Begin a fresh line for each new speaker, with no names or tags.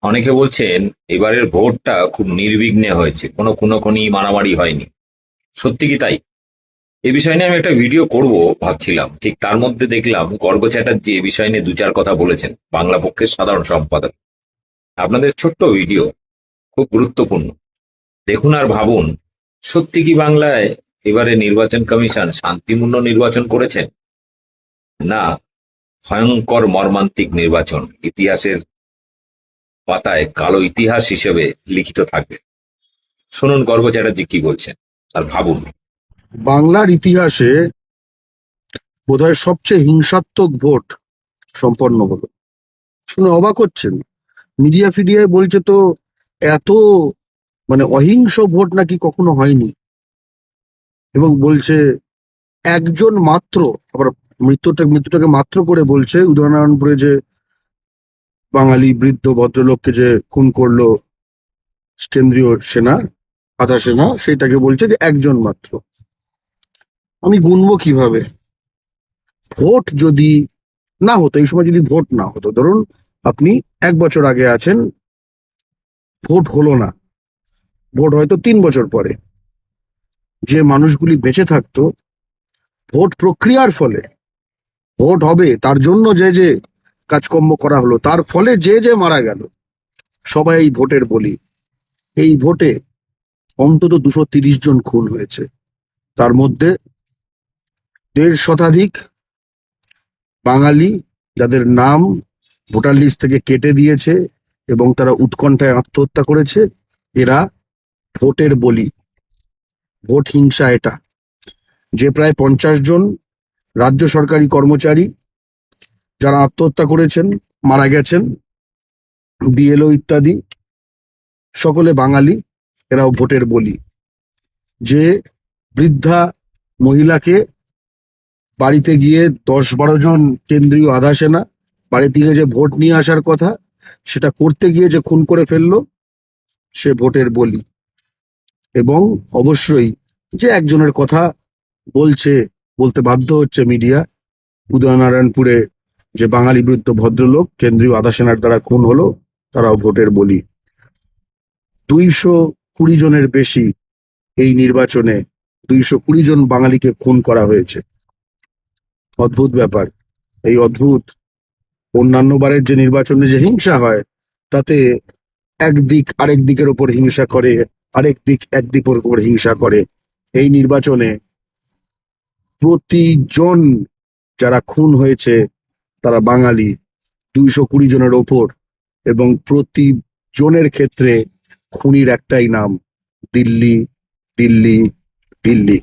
অনেকে বলছেন এবারের ভোটটা খুব নির্বিঘ্নে হয়েছে, কোনো খুনোখুনি মারামারি হয়নি। সত্যি কি তাই? এ বিষয় নিয়ে আমি একটা ভিডিও করব ভাবছিলাম, ঠিক তার মধ্যে দেখলাম গর্গ চ্যাটার্জি এ বিষয় নিয়ে দু চার কথা বলেছেন, বাংলা পক্ষের সাধারণ সম্পাদক। আপনাদের ছোট্ট ভিডিও, খুব গুরুত্বপূর্ণ। দেখুন আর ভাবুন, সত্যি কি বাংলায় এবারে নির্বাচন কমিশন শান্তিপূর্ণ নির্বাচন করেছেন, না ভয়ঙ্কর মর্মান্তিক নির্বাচন ইতিহাসের পাতায় কালো ইতিহাস হিসেবে লিখিত থাকবে? শুনুন গর্গ চ্যাটার্জি কি বলছেন আর ভাবুন।
বাংলার ইতিহাসে বোধহয় সবচেয়ে হিংসাত্মক ভোট সম্পন্ন হলো। শুনে অবাক হচ্ছেন? মিডিয়া ফিডিয়ায় বলছে তো এত অহিংস ভোট নাকি কখনো হয়নি, এবং বলছে একজন মাত্র, আবার মৃত্যুটাকে মাত্র করে বলছে। উদয়নারায়ণপুরে যে বাঙালি বৃদ্ধ ভদ্রলোককে যে খুন করলো কেন্দ্রীয় সেনা, আধা সেনা, সেটাকে বলছে যে একজন মাত্র। আমি গুনবো কিভাবে? ভোট যদি না হতো, এই সময় যদি ভোট না হতো, ধরুন আপনি 1 বছর আগে আছেন, ভোট হলো না, ভোট হয়তো 3 বছর পরে, যে মানুষগুলি বেঁচে থাকতো ভোট প্রক্রিয়ার ফলে, ভোট হবে তার জন্য যে যে কাজকর্ম করা হলো, তার ফলে যে যে মারা গেল, সবাই এই ভোটের বলি। এই ভোটে অন্তত 230 জন খুন হয়েছে, তার মধ্যে 1.5 শতাধিক বাঙালি, যাদের নাম ভোটার লিস্ট থেকে কেটে দিয়েছে এবং তারা উৎকণ্ঠায় আত্মহত্যা করেছে। এরা ভোটের বলি, ভোট হিংসা এটা। যে প্রায় 50 জন রাজ্য সরকারি কর্মচারী যারা আত্মহত্যা করেছেন, মারা গেছেন, বিএলও ইত্যাদি, সকলে বাঙালি, এরাও ভোটের বলি। যে বৃদ্ধা মহিলাকে বাড়িতে গিয়ে 10-12 জন কেন্দ্রীয় আধা সেনা বাড়ি থেকে যে ভোট নিয়ে আসার কথা, সেটা করতে গিয়ে যে খুন করে ফেললো, সে ভোটের বলি। এবং অবশ্যই যে একজনের কথা বলতে বাধ্য হচ্ছে মিডিয়া, উদয়নারায়ণপুরে যে বাঙালি বৃদ্ধ ভদ্রলোক কেন্দ্রীয় আধা সেনার দ্বারা খুন হলো, তারাও ভোটের বলি। 220 জনের বেশি এই নির্বাচনে, 220 জন বাঙালিকে খুন করা হয়েছে। অদ্ভুত ব্যাপার। এই অদ্ভুত, অন্যান্য বারের যে নির্বাচনে যে হিংসা হয়, তাতে একদিক আরেক দিকের ওপর হিংসা করে, আরেক দিক একদিকের ওপর হিংসা করে। এই নির্বাচনে প্রতিজন যারা খুন হয়েছে তারা বাঙালি, 220 জনের ওপর, এবং প্রতিজনের ক্ষেত্রে খুনির একটাই নাম, দিল্লি, দিল্লি, দিল্লি।